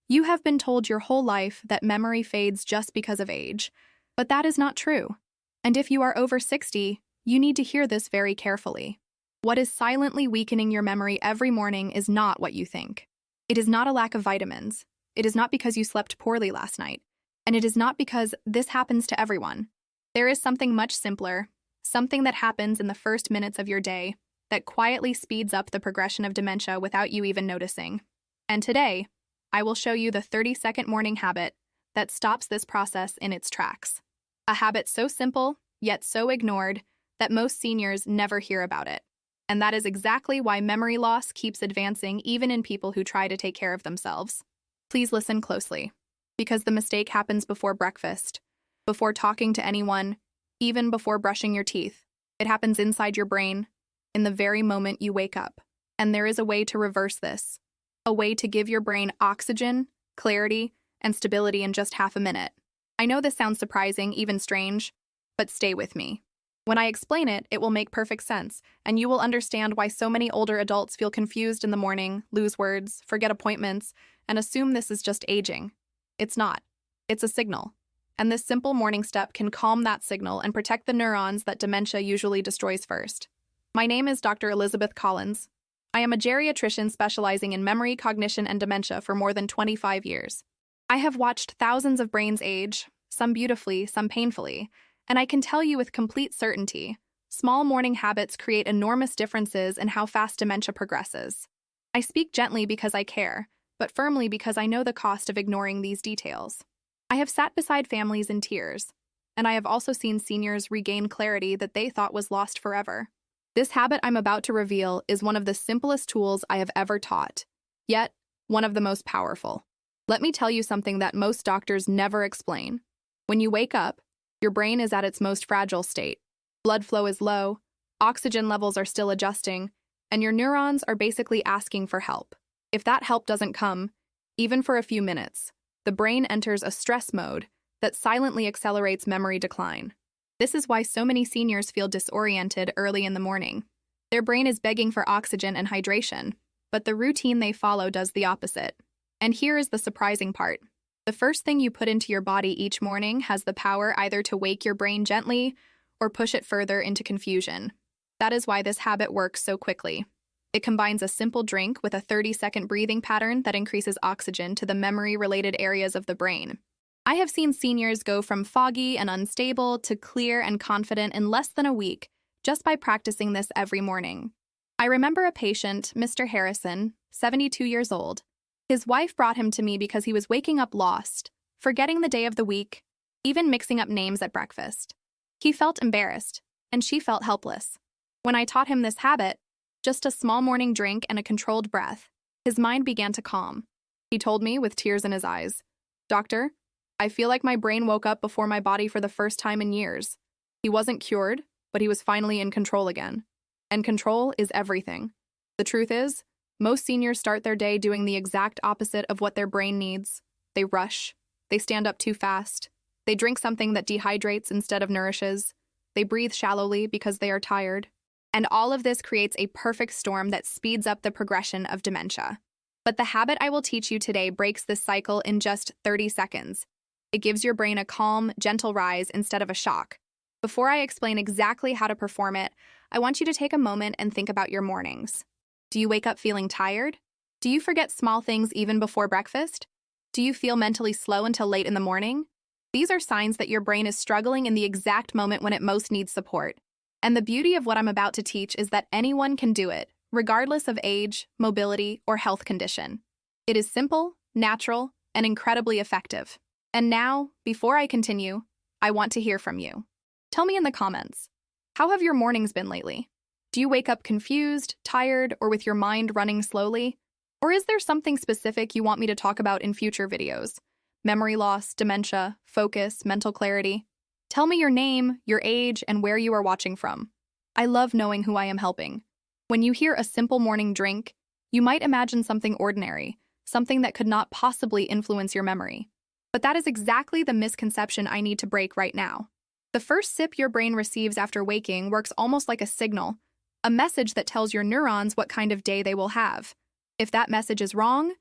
You have been told your whole life that memory fades just because of age, but that is not true. And if you are over 60, you need to hear this very carefully. What is silently weakening your memory every morning is not what you think. It is not a lack of vitamins. It is not because you slept poorly last night. And it is not because this happens to everyone. There is something much simpler, something that happens in the first minutes of your day that quietly speeds up the progression of dementia without you even noticing. And today, I will show you the 30-second morning habit that stops this process in its tracks. A habit so simple, yet so ignored, that most seniors never hear about it. And that is exactly why memory loss keeps advancing even in people who try to take care of themselves. Please listen closely, because the mistake happens before breakfast, before talking to anyone, even before brushing your teeth. It happens inside your brain, in the very moment you wake up. And there is a way to reverse this, a way to give your brain oxygen, clarity, and stability in just half a minute. I know this sounds surprising, even strange, but stay with me. When I explain it, it will make perfect sense, and you will understand why so many older adults feel confused in the morning, lose words, forget appointments, and assume this is just aging. It's not. It's a signal. And this simple morning step can calm that signal and protect the neurons that dementia usually destroys first. My name is Dr. Elizabeth Collins. I am a geriatrician specializing in memory, cognition, and dementia for more than 25 years. I have watched thousands of brains age, some beautifully, some painfully, and I can tell you with complete certainty, small morning habits create enormous differences in how fast dementia progresses. I speak gently because I care, but firmly because I know the cost of ignoring these details. I have sat beside families in tears, and I have also seen seniors regain clarity that they thought was lost forever. This habit I'm about to reveal is one of the simplest tools I have ever taught, yet one of the most powerful. Let me tell you something that most doctors never explain. When you wake up, your brain is at its most fragile state. Blood flow is low, oxygen levels are still adjusting, and your neurons are basically asking for help. If that help doesn't come, even for a few minutes, the brain enters a stress mode that silently accelerates memory decline. This is why so many seniors feel disoriented early in the morning. Their brain is begging for oxygen and hydration, but the routine they follow does the opposite. And here is the surprising part. The first thing you put into your body each morning has the power either to wake your brain gently or push it further into confusion. That is why this habit works so quickly. It combines a simple drink with a 30-second breathing pattern that increases oxygen to the memory-related areas of the brain. I have seen seniors go from foggy and unstable to clear and confident in less than a week just by practicing this every morning. I remember a patient, Mr. Harrison, 72 years old. His wife brought him to me because he was waking up lost, forgetting the day of the week, even mixing up names at breakfast. He felt embarrassed, and she felt helpless. When I taught him this habit, just a small morning drink and a controlled breath, his mind began to calm. He told me with tears in his eyes, "Doctor, I feel like my brain woke up before my body for the first time in years." He wasn't cured, but he was finally in control again. And control is everything. The truth is, most seniors start their day doing the exact opposite of what their brain needs. They rush. They stand up too fast. They drink something that dehydrates instead of nourishes. They breathe shallowly because they are tired. And all of this creates a perfect storm that speeds up the progression of dementia. But the habit I will teach you today breaks this cycle in just 30 seconds. It gives your brain a calm, gentle rise instead of a shock. Before I explain exactly how to perform it, I want you to take a moment and think about your mornings. Do you wake up feeling tired? Do you forget small things even before breakfast? Do you feel mentally slow until late in the morning? These are signs that your brain is struggling in the exact moment when it most needs support. And the beauty of what I'm about to teach is that anyone can do it, regardless of age, mobility, or health condition. It is simple, natural, and incredibly effective. And now, before I continue, I want to hear from you. Tell me in the comments, how have your mornings been lately? Do you wake up confused, tired, or with your mind running slowly? Or is there something specific you want me to talk about in future videos? Memory loss, dementia, focus, mental clarity? Tell me your name, your age, and where you are watching from. I love knowing who I am helping. When you hear a simple morning drink, you might imagine something ordinary, something that could not possibly influence your memory. But that is exactly the misconception I need to break right now. The first sip your brain receives after waking works almost like a signal, a message that tells your neurons what kind of day they will have. If that message is wrong,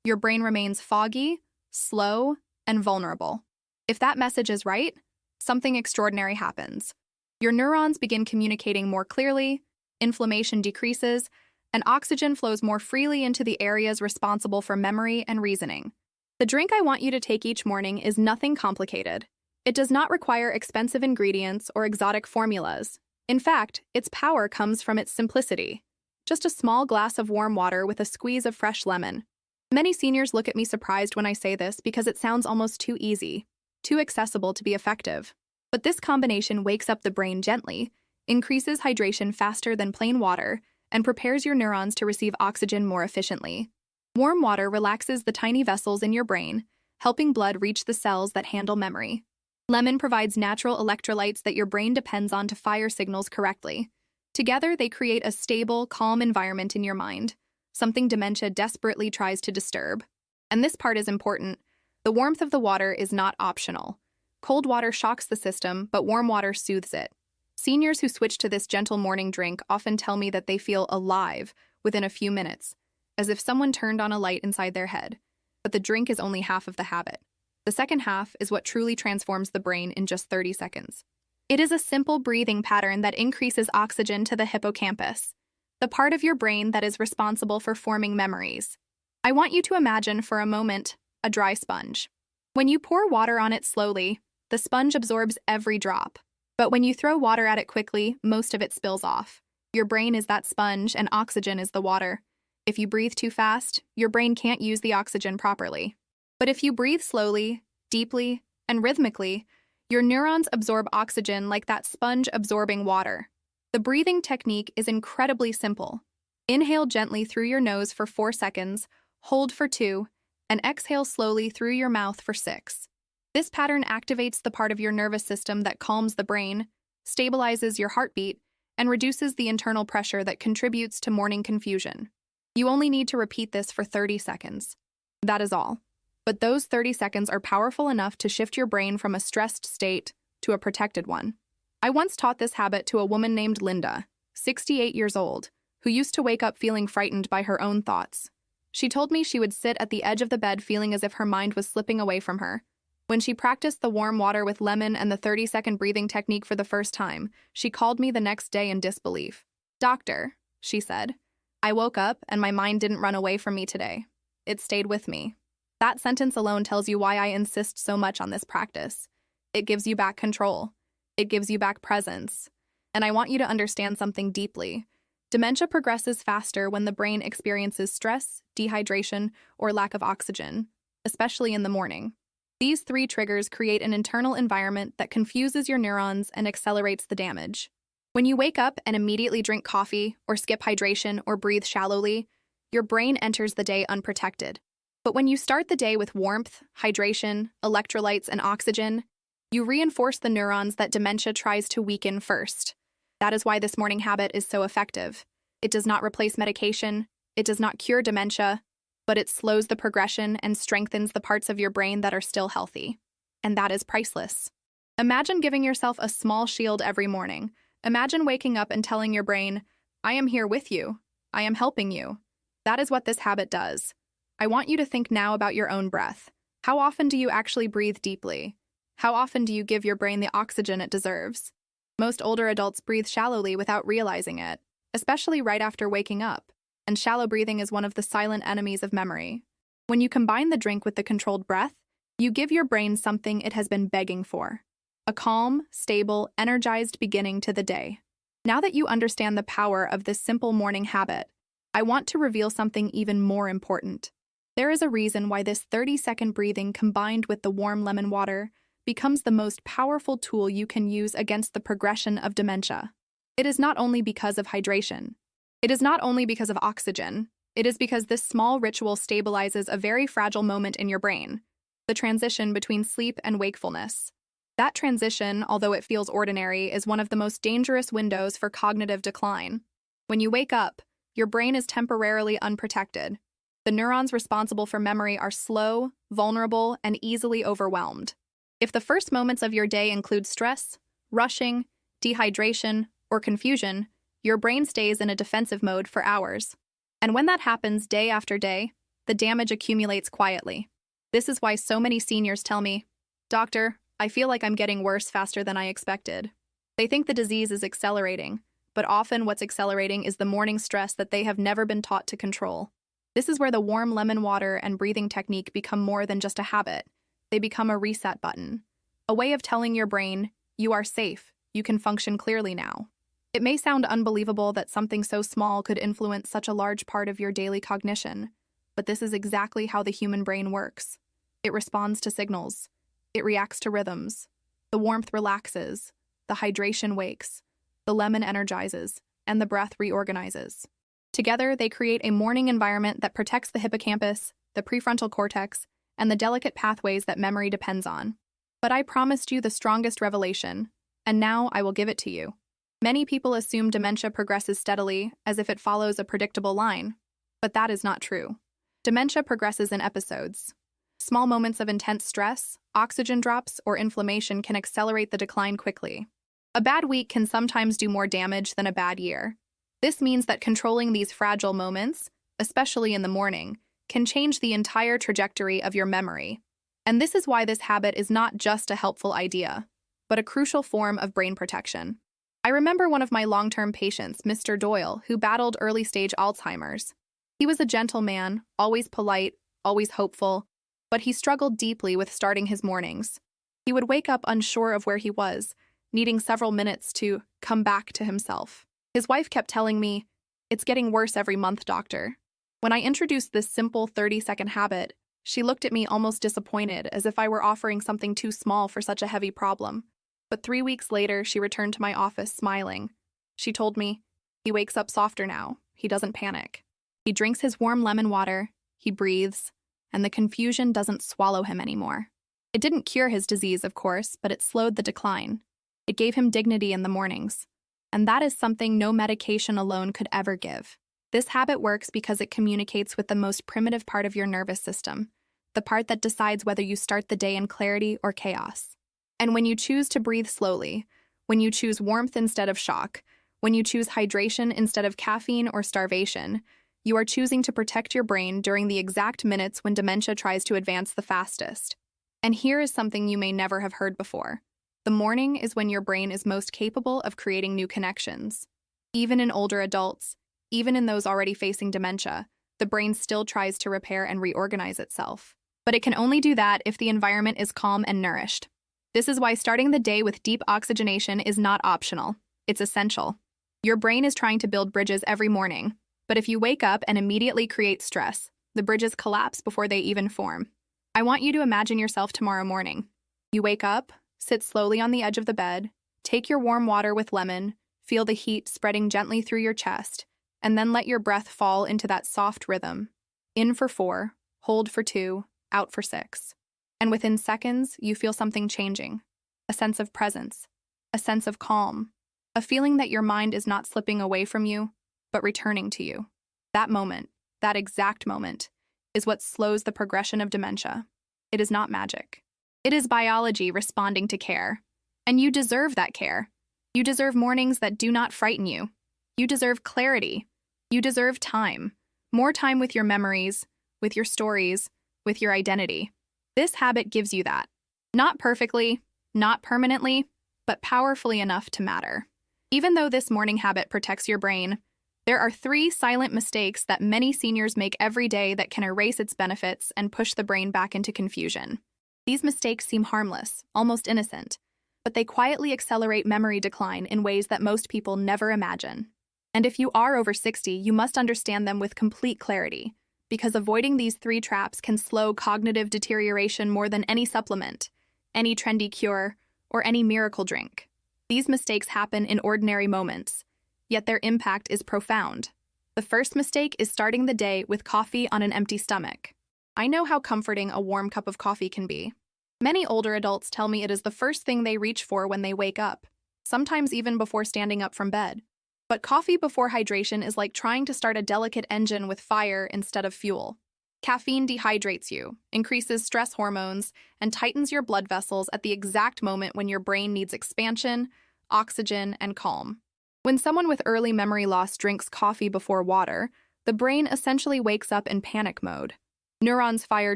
Your brain remains foggy, slow, and vulnerable. If that message is right, something extraordinary happens. Your neurons begin communicating more clearly, inflammation decreases, and oxygen flows more freely into the areas responsible for memory and reasoning. The drink I want you to take each morning is nothing complicated. It does not require expensive ingredients or exotic formulas. In fact, its power comes from its simplicity. Just a small glass of warm water with a squeeze of fresh lemon. Many seniors look at me surprised when I say this because it sounds almost too easy, too accessible to be effective. But this combination wakes up the brain gently, increases hydration faster than plain water, and prepares your neurons to receive oxygen more efficiently. Warm water relaxes the tiny vessels in your brain, helping blood reach the cells that handle memory. Lemon provides natural electrolytes that your brain depends on to fire signals correctly. Together, they create a stable, calm environment in your mind, something dementia desperately tries to disturb. And this part is important. The warmth of the water is not optional. Cold water shocks the system, but warm water soothes it. Seniors who switch to this gentle morning drink often tell me that they feel alive within a few minutes, as if someone turned on a light inside their head. But the drink is only half of the habit. The second half is what truly transforms the brain in just 30 seconds. It is a simple breathing pattern that increases oxygen to the hippocampus, the part of your brain that is responsible for forming memories. I want you to imagine for a moment a dry sponge. When you pour water on it slowly, the sponge absorbs every drop. But when you throw water at it quickly, most of it spills off. Your brain is that sponge and oxygen is the water. If you breathe too fast, your brain can't use the oxygen properly. But if you breathe slowly, deeply, and rhythmically, your neurons absorb oxygen like that sponge absorbing water. The breathing technique is incredibly simple. Inhale gently through your nose for 4 seconds, hold for 2, and exhale slowly through your mouth for 6. This pattern activates the part of your nervous system that calms the brain, stabilizes your heartbeat, and reduces the internal pressure that contributes to morning confusion. You only need to repeat this for 30 seconds. That is all. But those 30 seconds are powerful enough to shift your brain from a stressed state to a protected one. I once taught this habit to a woman named Linda, 68 years old, who used to wake up feeling frightened by her own thoughts. She told me she would sit at the edge of the bed feeling as if her mind was slipping away from her. When she practiced the warm water with lemon and the 30-second breathing technique for the first time, she called me the next day in disbelief. "Doctor," she said, "I woke up and my mind didn't run away from me today. It stayed with me." That sentence alone tells you why I insist so much on this practice. It gives you back control. It gives you back presence. And I want you to understand something deeply. Dementia progresses faster when the brain experiences stress, dehydration, or lack of oxygen, especially in the morning. These 3 triggers create an internal environment that confuses your neurons and accelerates the damage. When you wake up and immediately drink coffee, or skip hydration, or breathe shallowly, your brain enters the day unprotected. But when you start the day with warmth, hydration, electrolytes, and oxygen, you reinforce the neurons that dementia tries to weaken first. That is why this morning habit is so effective. It does not replace medication, it does not cure dementia, but it slows the progression and strengthens the parts of your brain that are still healthy. And that is priceless. Imagine giving yourself a small shield every morning. Imagine waking up and telling your brain, "I am here with you. I am helping you." That is what this habit does. I want you to think now about your own breath. How often do you actually breathe deeply? How often do you give your brain the oxygen it deserves? Most older adults breathe shallowly without realizing it, especially right after waking up, and shallow breathing is one of the silent enemies of memory. When you combine the drink with the controlled breath, you give your brain something it has been begging for: a calm, stable, energized beginning to the day. Now that you understand the power of this simple morning habit, I want to reveal something even more important. There is a reason why this 30-second breathing combined with the warm lemon water becomes the most powerful tool you can use against the progression of dementia. It is not only because of hydration. It is not only because of oxygen. It is because this small ritual stabilizes a very fragile moment in your brain, the transition between sleep and wakefulness. That transition, although it feels ordinary, is one of the most dangerous windows for cognitive decline. When you wake up, your brain is temporarily unprotected. The neurons responsible for memory are slow, vulnerable, and easily overwhelmed. If the first moments of your day include stress, rushing, dehydration, or confusion, your brain stays in a defensive mode for hours. And when that happens day after day, the damage accumulates quietly. This is why so many seniors tell me, "Doctor, I feel like I'm getting worse faster than I expected." They think the disease is accelerating, but often what's accelerating is the morning stress that they have never been taught to control. This is where the warm lemon water and breathing technique become more than just a habit. They become a reset button, a way of telling your brain, you are safe, you can function clearly now. It may sound unbelievable that something so small could influence such a large part of your daily cognition, but this is exactly how the human brain works. It responds to signals. It reacts to rhythms. The warmth relaxes, the hydration wakes, the lemon energizes, and the breath reorganizes. Together, they create a morning environment that protects the hippocampus, the prefrontal cortex, and the delicate pathways that memory depends on. But I promised you the strongest revelation, and now I will give it to you. Many people assume dementia progresses steadily, as if it follows a predictable line. But that is not true. Dementia progresses in episodes. Small moments of intense stress, oxygen drops, or inflammation can accelerate the decline quickly. A bad week can sometimes do more damage than a bad year. This means that controlling these fragile moments, especially in the morning, can change the entire trajectory of your memory. And this is why this habit is not just a helpful idea, but a crucial form of brain protection. I remember one of my long-term patients, Mr. Doyle, who battled early-stage Alzheimer's. He was a gentle man, always polite, always hopeful, but he struggled deeply with starting his mornings. He would wake up unsure of where he was, needing several minutes to come back to himself. His wife kept telling me, "It's getting worse every month, doctor." When I introduced this simple 30-second habit, she looked at me almost disappointed, as if I were offering something too small for such a heavy problem. But 3 weeks later, she returned to my office smiling. She told me, "He wakes up softer now. He doesn't panic. He drinks his warm lemon water, he breathes, and the confusion doesn't swallow him anymore." It didn't cure his disease, of course, but it slowed the decline. It gave him dignity in the mornings. And that is something no medication alone could ever give. This habit works because it communicates with the most primitive part of your nervous system, the part that decides whether you start the day in clarity or chaos. And when you choose to breathe slowly, when you choose warmth instead of shock, when you choose hydration instead of caffeine or starvation, you are choosing to protect your brain during the exact minutes when dementia tries to advance the fastest. And here is something you may never have heard before. The morning is when your brain is most capable of creating new connections. Even in older adults, even in those already facing dementia, the brain still tries to repair and reorganize itself. But it can only do that if the environment is calm and nourished. This is why starting the day with deep oxygenation is not optional. It's essential. Your brain is trying to build bridges every morning, but if you wake up and immediately create stress, the bridges collapse before they even form. I want you to imagine yourself tomorrow morning. You wake up, sit slowly on the edge of the bed, take your warm water with lemon, feel the heat spreading gently through your chest, and then let your breath fall into that soft rhythm. In for 4, hold for 2, out for 6. And within seconds, you feel something changing. A sense of presence, a sense of calm, a feeling that your mind is not slipping away from you, but returning to you. That moment, that exact moment, is what slows the progression of dementia. It is not magic. It is biology responding to care. And you deserve that care. You deserve mornings that do not frighten you. You deserve clarity. You deserve time. More time with your memories, with your stories, with your identity. This habit gives you that. Not perfectly, not permanently, but powerfully enough to matter. Even though this morning habit protects your brain, there are 3 silent mistakes that many seniors make every day that can erase its benefits and push the brain back into confusion. These mistakes seem harmless, almost innocent, but they quietly accelerate memory decline in ways that most people never imagine. And if you are over 60, you must understand them with complete clarity, because avoiding these 3 traps can slow cognitive deterioration more than any supplement, any trendy cure, or any miracle drink. These mistakes happen in ordinary moments, yet their impact is profound. The first mistake is starting the day with coffee on an empty stomach. I know how comforting a warm cup of coffee can be. Many older adults tell me it is the first thing they reach for when they wake up, sometimes even before standing up from bed. But coffee before hydration is like trying to start a delicate engine with fire instead of fuel. Caffeine dehydrates you, increases stress hormones, and tightens your blood vessels at the exact moment when your brain needs expansion, oxygen, and calm. When someone with early memory loss drinks coffee before water, the brain essentially wakes up in panic mode. Neurons fire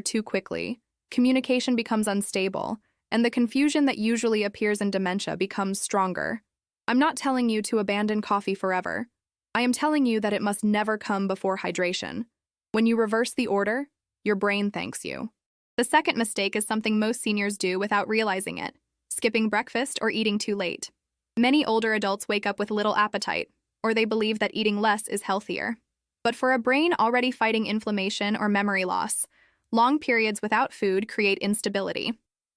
too quickly, communication becomes unstable, and the confusion that usually appears in dementia becomes stronger. I'm not telling you to abandon coffee forever. I am telling you that it must never come before hydration. When you reverse the order, your brain thanks you. The second mistake is something most seniors do without realizing it: skipping breakfast or eating too late. Many older adults wake up with little appetite, or they believe that eating less is healthier. But for a brain already fighting inflammation or memory loss, long periods without food create instability.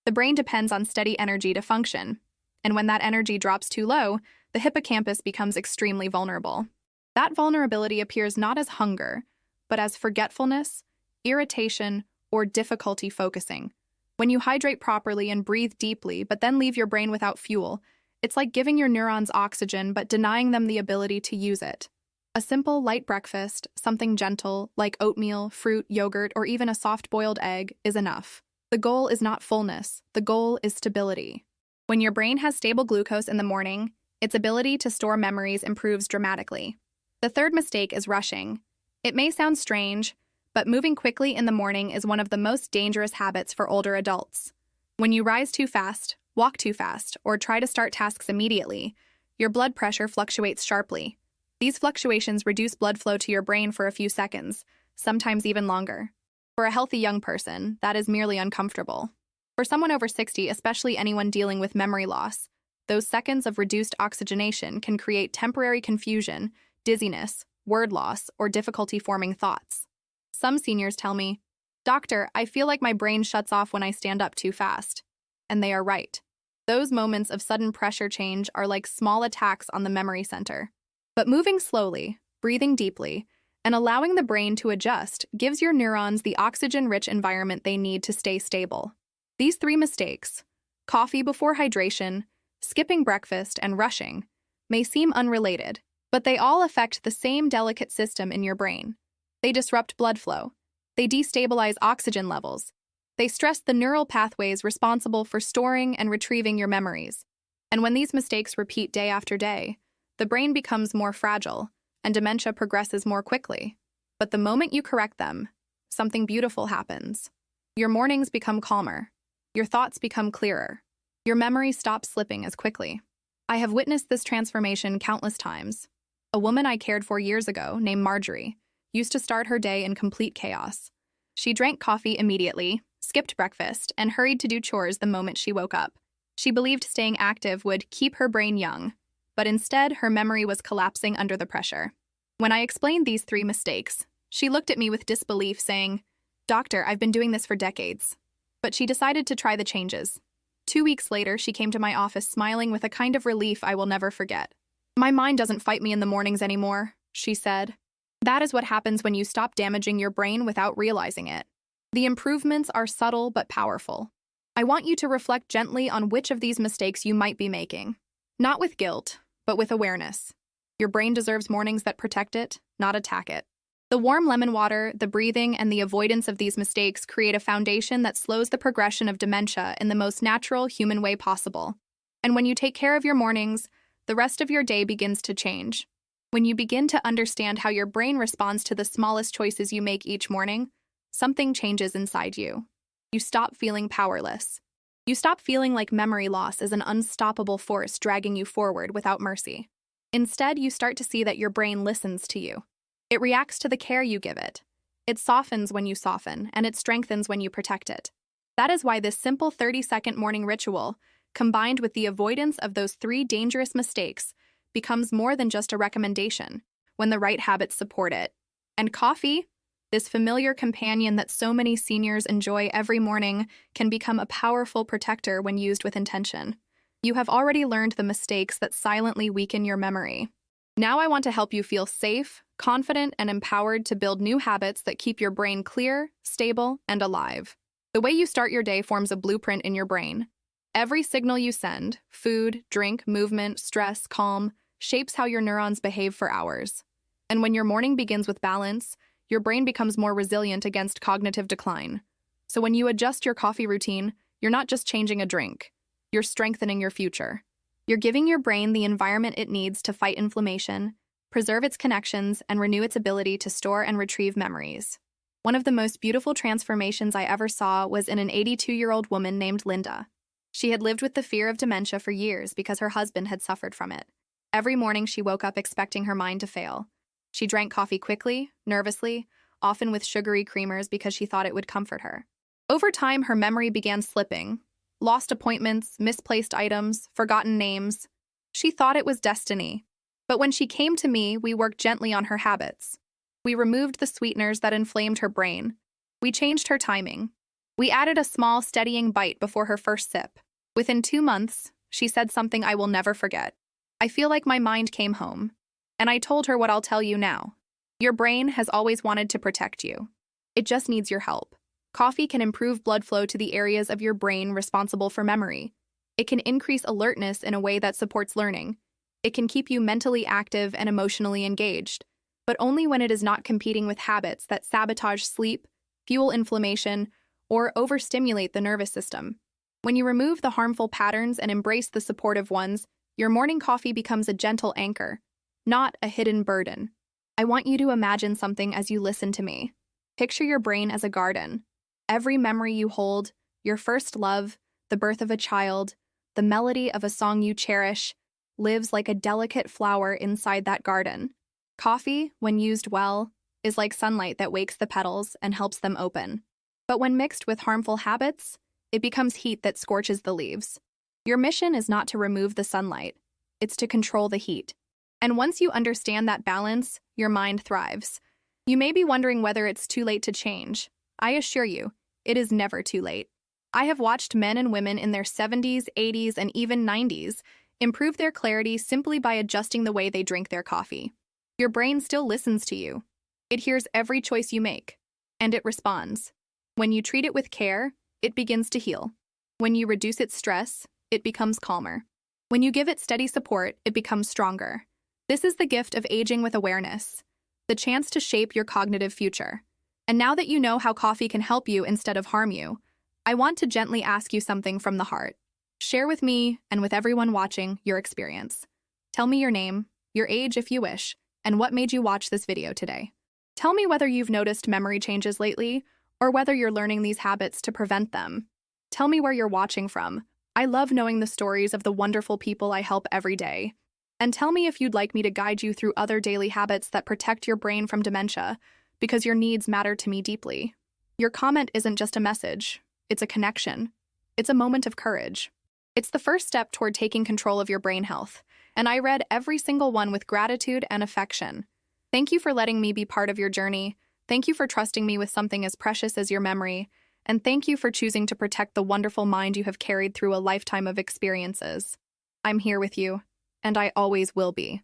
The brain depends on steady energy to function, and when that energy drops too low, the hippocampus becomes extremely vulnerable. That vulnerability appears not as hunger, but as forgetfulness, irritation, or difficulty focusing. When you hydrate properly and breathe deeply, but then leave your brain without fuel, it's like giving your neurons oxygen but denying them the ability to use it. A simple, light breakfast, something gentle, like oatmeal, fruit, yogurt, or even a soft-boiled egg, is enough. The goal is not fullness, the goal is stability. When your brain has stable glucose in the morning, its ability to store memories improves dramatically. The third mistake is rushing. It may sound strange, but moving quickly in the morning is one of the most dangerous habits for older adults. When you rise too fast, walk too fast, or try to start tasks immediately, your blood pressure fluctuates sharply. These fluctuations reduce blood flow to your brain for a few seconds, sometimes even longer. For a healthy young person, that is merely uncomfortable. For someone over 60, especially anyone dealing with memory loss, those seconds of reduced oxygenation can create temporary confusion, dizziness, word loss, or difficulty forming thoughts. Some seniors tell me, "Doctor, I feel like my brain shuts off when I stand up too fast." And they are right. Those moments of sudden pressure change are like small attacks on the memory center. But moving slowly, breathing deeply, and allowing the brain to adjust gives your neurons the oxygen-rich environment they need to stay stable. These three mistakes, coffee before hydration, skipping breakfast, and rushing, may seem unrelated, but they all affect the same delicate system in your brain. They disrupt blood flow. They destabilize oxygen levels. They stress the neural pathways responsible for storing and retrieving your memories. And when these mistakes repeat day after day, the brain becomes more fragile, and dementia progresses more quickly. But the moment you correct them, something beautiful happens. Your mornings become calmer. Your thoughts become clearer. Your memory stops slipping as quickly. I have witnessed this transformation countless times. A woman I cared for years ago, named Marjorie, used to start her day in complete chaos. She drank coffee immediately, skipped breakfast, and hurried to do chores the moment she woke up. She believed staying active would keep her brain young, but instead her memory was collapsing under the pressure. When I explained these three mistakes, she looked at me with disbelief, saying, "Doctor, I've been doing this for decades." But she decided to try the changes. 2 weeks later, she came to my office smiling with a kind of relief I will never forget. "My mind doesn't fight me in the mornings anymore," she said. That is what happens when you stop damaging your brain without realizing it. The improvements are subtle but powerful. I want you to reflect gently on which of these mistakes you might be making. Not with guilt, but with awareness. Your brain deserves mornings that protect it, not attack it. The warm lemon water, the breathing, and the avoidance of these mistakes create a foundation that slows the progression of dementia in the most natural, human way possible. And when you take care of your mornings, the rest of your day begins to change. When you begin to understand how your brain responds to the smallest choices you make each morning, something changes inside you. You stop feeling powerless. You stop feeling like memory loss is an unstoppable force dragging you forward without mercy. Instead, you start to see that your brain listens to you. It reacts to the care you give it. It softens when you soften, and it strengthens when you protect it. That is why this simple 30-second morning ritual, combined with the avoidance of those three dangerous mistakes, becomes more than just a recommendation when the right habits support it. And coffee, this familiar companion that so many seniors enjoy every morning, can become a powerful protector when used with intention. You have already learned the mistakes that silently weaken your memory. Now I want to help you feel safe, confident, and empowered to build new habits that keep your brain clear, stable, and alive. The way you start your day forms a blueprint in your brain. Every signal you send, food, drink, movement, stress, calm, shapes how your neurons behave for hours. And when your morning begins with balance, your brain becomes more resilient against cognitive decline. So when you adjust your coffee routine, you're not just changing a drink. You're strengthening your future. You're giving your brain the environment it needs to fight inflammation, preserve its connections, and renew its ability to store and retrieve memories. One of the most beautiful transformations I ever saw was in an 82-year-old woman named Linda. She had lived with the fear of dementia for years because her husband had suffered from it. Every morning she woke up expecting her mind to fail. She drank coffee quickly, nervously, often with sugary creamers because she thought it would comfort her. Over time, her memory began slipping. Lost appointments, misplaced items, forgotten names. She thought it was destiny. But when she came to me, we worked gently on her habits. We removed the sweeteners that inflamed her brain. We changed her timing. We added a small, steadying bite before her first sip. Within 2 months, she said something I will never forget. I feel like my mind came home. And I told her what I'll tell you now. Your brain has always wanted to protect you. It just needs your help. Coffee can improve blood flow to the areas of your brain responsible for memory. It can increase alertness in a way that supports learning. It can keep you mentally active and emotionally engaged, but only when it is not competing with habits that sabotage sleep, fuel inflammation, or overstimulate the nervous system. When you remove the harmful patterns and embrace the supportive ones, your morning coffee becomes a gentle anchor, not a hidden burden. I want you to imagine something as you listen to me. Picture your brain as a garden. Every memory you hold, your first love, the birth of a child, the melody of a song you cherish, lives like a delicate flower inside that garden. Coffee, when used well, is like sunlight that wakes the petals and helps them open. But when mixed with harmful habits, it becomes heat that scorches the leaves. Your mission is not to remove the sunlight, it's to control the heat. And once you understand that balance, your mind thrives. You may be wondering whether it's too late to change. I assure you, it is never too late. I have watched men and women in their 70s, 80s, and even 90s improve their clarity simply by adjusting the way they drink their coffee. Your brain still listens to you. It hears every choice you make, and it responds. When you treat it with care, it begins to heal. When you reduce its stress, it becomes calmer. When you give it steady support, it becomes stronger. This is the gift of aging with awareness, the chance to shape your cognitive future. And now that you know how coffee can help you instead of harm you, I want to gently ask you something from the heart. Share with me and with everyone watching your experience. Tell me your name, your age if you wish, and what made you watch this video today. Tell me whether you've noticed memory changes lately, or whether you're learning these habits to prevent them. Tell me where you're watching from. I love knowing the stories of the wonderful people I help every day. And tell me if you'd like me to guide you through other daily habits that protect your brain from dementia, because your needs matter to me deeply. Your comment isn't just a message, it's a connection. It's a moment of courage. It's the first step toward taking control of your brain health, and I read every single one with gratitude and affection. Thank you for letting me be part of your journey. Thank you for trusting me with something as precious as your memory, and thank you for choosing to protect the wonderful mind you have carried through a lifetime of experiences. I'm here with you, and I always will be.